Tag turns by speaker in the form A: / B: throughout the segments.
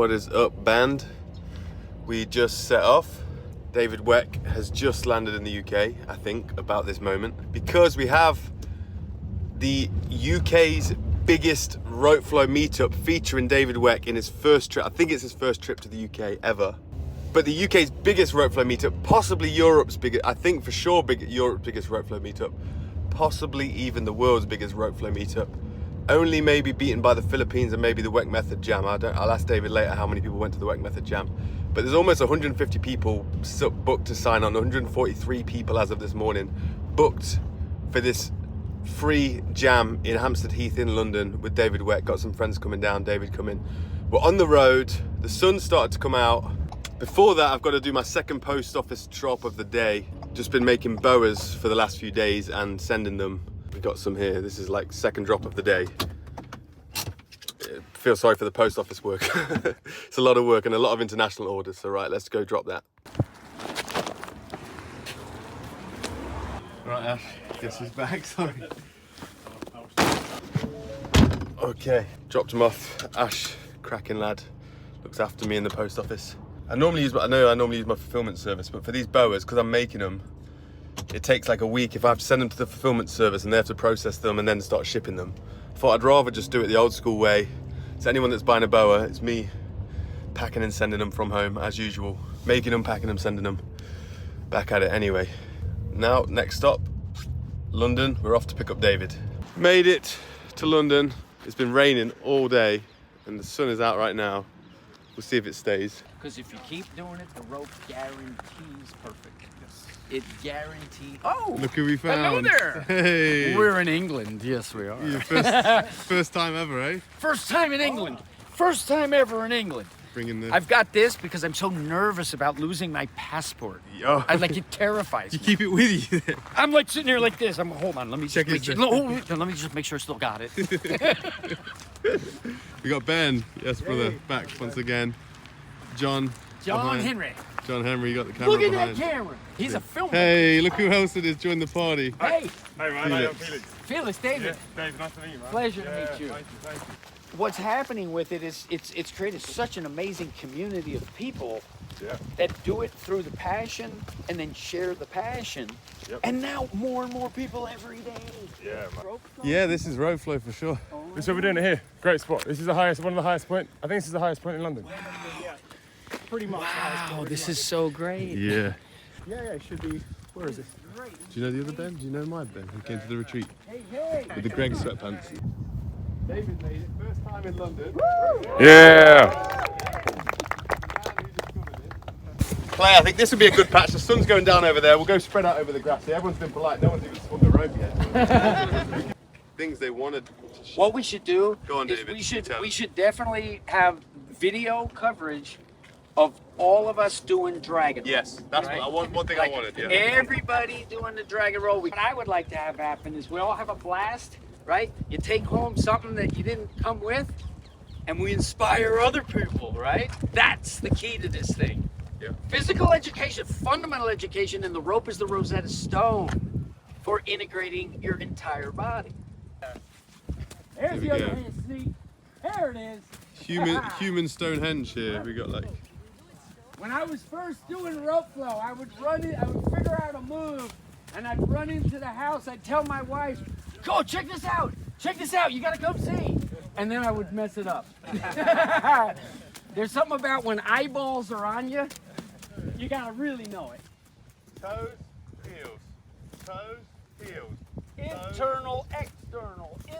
A: What is up, band? We just set off. David Weck has just landed in the UK, I think, about this moment, because we have the UK's biggest rope flow meetup featuring David Weck in his first trip. I think it's his first trip to the UK ever. But the UK's biggest rope flow meetup, possibly Europe's biggest, I think for sure Europe's biggest rope flow meetup, possibly even the world's biggest rope flow meetup. Only maybe beaten by the Philippines and maybe the Weck Method Jam. I'll ask David later how many people went to the Weck Method Jam. But there's almost 150 people booked to sign on, 143 people as of this morning, booked for this free jam in Hampstead Heath in London with David Weck. Got some friends coming down, David coming. We're on the road, the sun started to come out. Before that, I've got to do my second post office drop of the day. Just been making boas for the last few days and sending them. We got some here. This is like second drop of the day. Feel sorry for the post office work. It's a lot of work and a lot of international orders. So right, let's go drop that. Right, Ash, guess who's back, sorry. Okay, dropped him off. Ash, cracking lad, looks after me in the post office. I normally use my fulfillment service, but for these boas, because I'm making them, it takes like a week if I have to send them to the fulfillment service and they have to process them and then start shipping them. I thought I'd rather just do it the old school way. So anyone that's buying a boa, it's me packing and sending them from home as usual. Making them, packing them, sending them. Back at it anyway. Now, next stop, London. We're off to pick up David. Made it to London. It's been raining all day and the sun is out right now. We'll see if it stays.
B: Because if you keep doing it, the rope guarantees perfect. Yes. It guarantees. Oh!
A: Look who we found.
B: Hello there!
A: Hey!
B: We're in England. Yes, we are.
A: Your first time ever, eh?
B: First time in England. First time ever in England.
A: Bringing the...
B: I've got this because I'm so nervous about losing my passport.
A: Oh.
B: It terrifies me.
A: You keep it with you.
B: I'm like sitting here like this. Hold on, let me
A: Check
B: just
A: it.
B: let me just make sure I still got it.
A: We got Ben, yes brother, back once again. John
B: Henry.
A: John Henry, you got the camera
B: Look at
A: behind.
B: that camera. He's a filmmaker.
A: Hey, look who else it is joined the party.
B: Hey.
C: Hey Ryan, I'm Felix.
B: Felix, David.
C: Yeah, Dave, nice to meet you, man.
B: Pleasure to meet you.
C: Thank you.
B: What's happening with it is it's created such an amazing community of people that do it through the passion and then share the passion.
C: Yep.
B: And now more and more people every day.
C: Yeah, man.
A: Yeah, this is road flow for sure.
C: This is what we're doing it here. Great spot. This is the highest, one of the highest point. I think this is the highest point in London.
D: Pretty much.
B: Wow, this is so great.
A: Yeah.
D: Yeah, it should be. Where is it?
A: Do you know the other Ben? Do you know my Ben who came to the retreat?
B: Hey.
A: With the Greg sweatpants. David made it, first time in London.
C: Yeah.
A: Clay, I think this would be a good patch. The sun's going down over there. We'll go spread out over the grass here. Everyone's been polite. No one's even swung the rope yet. Things they wanted to show.
B: What we should do
A: Go on,
B: is
A: David.
B: we should definitely have video coverage of all of us doing dragon.
A: Yes, that's
B: Right?
A: what I want. One thing I wanted. Yeah.
B: Everybody doing the dragon roll. What I would like to have happen is we all have a blast, right? You take home something that you didn't come with, and we inspire other people, right? That's the key to this thing.
A: Yeah.
B: Physical education, fundamental education, and the rope is the Rosetta Stone for integrating your entire body. There's
A: we
B: the other
A: go.
B: hand sneak. There it is.
A: Human Stonehenge here. We got like.
B: When I was first doing rope flow, I would figure out a move, and I'd run into the house. I'd tell my wife, "Go, check this out! Check this out! You gotta come see!" And then I would mess it up. There's something about when eyeballs are on you, you gotta really know it.
A: Toes, heels. Toes, heels.
B: Internal,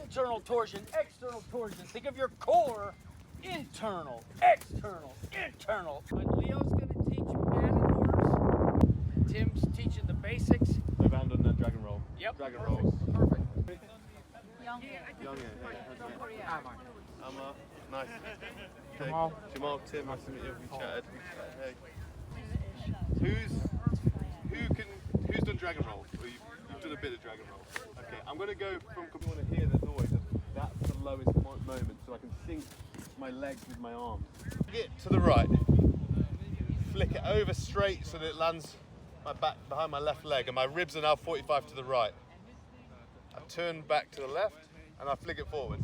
B: internal torsion, external torsion. Think of your core, internal, external. But Leo's gonna teach you matadors. Tim's teaching the basics.
A: I've done the dragon roll.
B: Yep.
A: Dragon rolls.
B: Perfect.
A: Young, Amma, nice. Jamal, Tim, nice to meet you. We chatted. Hey. Who's done dragon roll? Or you've done a bit of dragon roll. Okay, I'm gonna go from. You want to hear the noise. That's the lowest moment, so I can sink my legs with my arms. Get to the right. Flick it over straight so that it lands my back behind my left leg, and my ribs are now 45 to the right. I turn back to the left, and I flick it forward.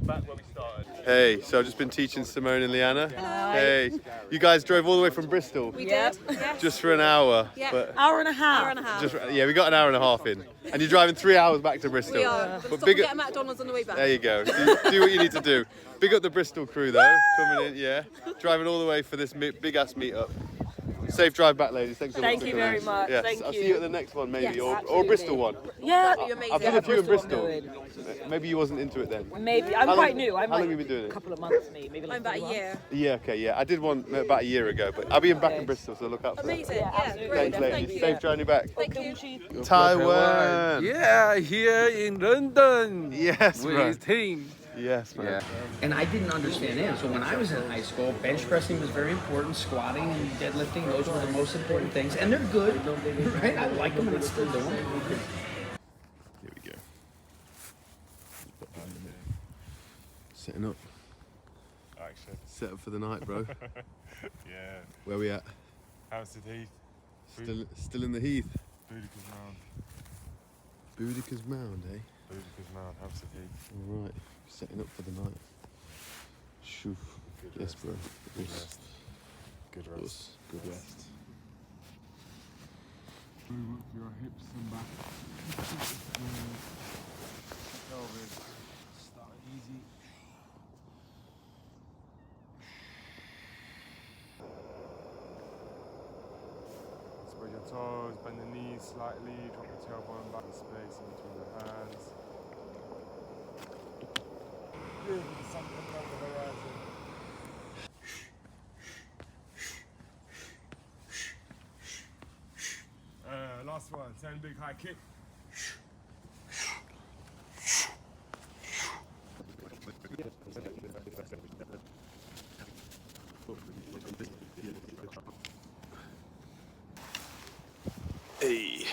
C: back where we started.
A: Hey, so I've just been teaching Simone and Liana.
E: Hello.
A: Hey, you guys drove all the way from Bristol
E: We did. Yes.
A: just for an hour.
E: Yeah.
A: But
E: Hour and a half.
A: just, yeah, we got an hour and a half in. And you're driving 3 hours back to Bristol.
E: We are. We're
A: But
E: stop
A: big
E: and
A: up,
E: get a McDonald's on the way back.
A: there you go. Do what you need to do. Big up the Bristol crew though, coming in, yeah. Driving all the way for this big ass meetup. Safe drive back, ladies. Thanks so much.
E: Thank you very much.
A: Yes,
E: Thank
A: I'll
E: you.
A: see you at the next one, maybe,
E: Yes,
A: or a
E: absolutely.
A: Bristol one.
E: Yeah.
A: I've done a few in Bristol. Maybe you wasn't into it then.
E: Maybe. I'm
A: How
E: quite
A: long-
E: new. I'm
A: how long
E: like
A: have you been doing it?
E: a couple of months, maybe like
F: I'm about a
E: 3 months.
F: year.
A: Yeah, okay, yeah. I did one about a year ago, but I'll be back in Bristol, so look out for that.
F: Amazing.
E: Yeah,
F: Yeah,
E: absolutely.
F: great.
A: Thanks,
F: Thank
A: ladies.
F: you.
A: Safe journey back.
F: Thank you.
A: Taiwan.
G: Yeah, here in London
A: Yes, bro.
G: with team.
A: Yes, man.
B: And I didn't understand it. So when I was in high school, bench pressing was very important. Squatting and deadlifting, those were the most important things. And they're good, right? I like them and I still do them.
A: Here we go. Setting up.
C: Action.
A: Set up for the night, bro.
C: Yeah.
A: Where we at?
C: Hampstead Heath.
A: Still in the heath.
C: Boudicca's Mound.
A: Boudicca's Mound, eh?
C: Boudicca's Mound, Hampstead Heath.
A: All right. Setting up for the night. Shoo.
C: Good
A: Yes,
C: rest.
A: bro.
C: Good
A: Us.
C: rest. Good rest.
A: Us. Good rest.
C: Move up your hips and back. Pelvis. Start easy. Spread your toes, bend the knees slightly, drop the tailbone back in space in between the hands. Good, with the sun coming over the horizon. Last one, 10 big high kick.
A: Hey.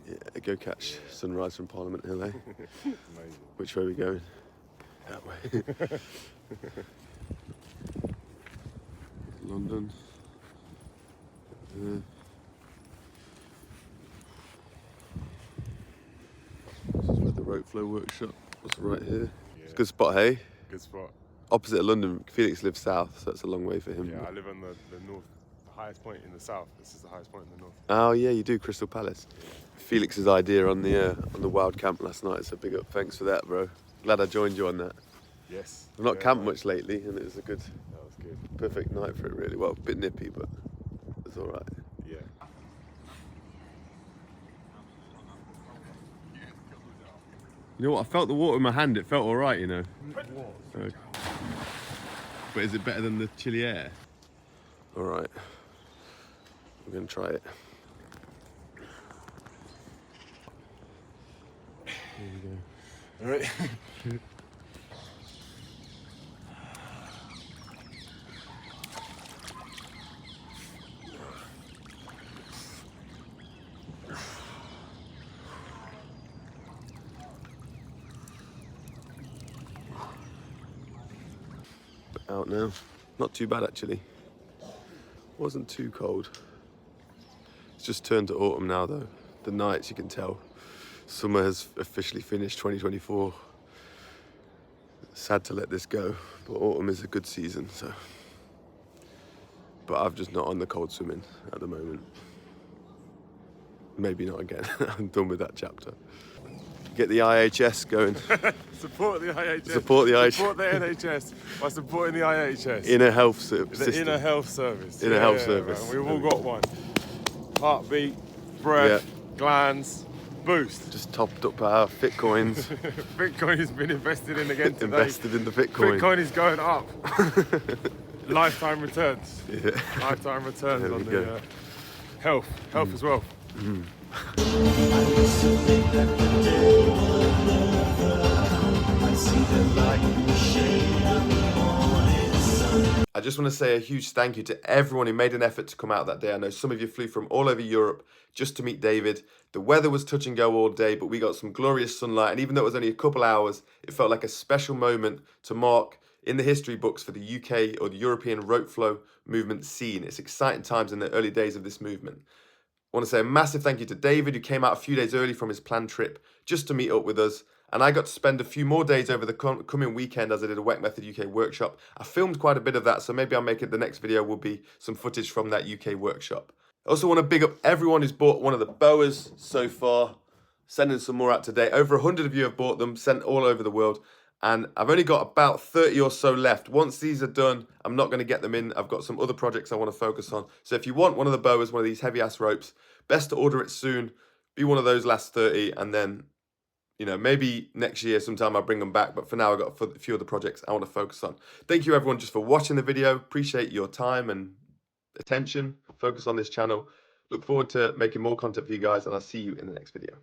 A: Yeah, go catch sunrise from Parliament Hill, eh?
C: Amazing.
A: Which way are we going? That way. London. This is where the rope flow workshop was, right here. It's a good spot, hey?
C: Good spot.
A: Opposite of London. Felix lives south, so it's a long way for him.
C: Yeah, I live on the north, the highest point in the south. This is the highest point in the north.
A: Oh yeah, you do, Crystal Palace. Felix's idea on the wild camp last night, so big up. Thanks for that, bro. Glad I joined you on that.
C: Yes.
A: I've not
C: Yeah,
A: camped
C: man.
A: much lately, and it was a good,
C: That was good.
A: perfect night for it, really. Well, a bit nippy, but it's all right.
C: Yeah.
A: You know what? I felt the water in my hand. It felt all right, you know. So, but is it better than the chilly air? All right. We're gonna try it. Here we go.
C: All right.
A: Out now. Not too bad actually. Wasn't too cold. It's just turned to autumn now though. The nights, you can tell. Summer has officially finished 2024. Sad to let this go, but autumn is a good season, so. But I'm just not on the cold swimming at the moment. Maybe not again. I'm done with that chapter. Get the IHS going.
C: Support the IHS.
A: Support the IHS.
C: Support the NHS by supporting the IHS.
A: Inner health system.
C: The inner health service.
A: Inner health service.
C: Man, we've all got one. Heartbeat, breath, glands, boost.
A: Just topped up our fitcoins.
C: Bitcoin has been invested in again today.
A: Invested in the Bitcoin.
C: Bitcoin is going up. Lifetime returns.
A: Yeah.
C: Lifetime returns
A: There
C: on
A: we
C: the
A: go.
C: health. Health as well.
A: I just want to say a huge thank you to everyone who made an effort to come out that day. I know some of you flew from all over Europe just to meet David. The weather was touch and go all day, but we got some glorious sunlight. And even though it was only a couple hours, it felt like a special moment to mark in the history books for the UK or the European rope flow movement scene. It's exciting times in the early days of this movement. I want to say a massive thank you to David, who came out a few days early from his planned trip just to meet up with us. And I got to spend a few more days over the coming weekend as I did a Weck Method UK workshop. I filmed quite a bit of that, so maybe I'll make it the next video will be some footage from that UK workshop. I also want to big up everyone who's bought one of the boas so far, sending some more out today. Over 100 of you have bought them, sent all over the world, and I've only got about 30 or so left. Once these are done, I'm not going to get them in. I've got some other projects I want to focus on. So if you want one of the boas, one of these heavy-ass ropes, best to order it soon. Be one of those last 30, and then, you know, maybe next year sometime I'll bring them back. But for now, I've got a few other projects I want to focus on. Thank you, everyone, just for watching the video. Appreciate your time and attention. Focus on this channel. Look forward to making more content for you guys, and I'll see you in the next video.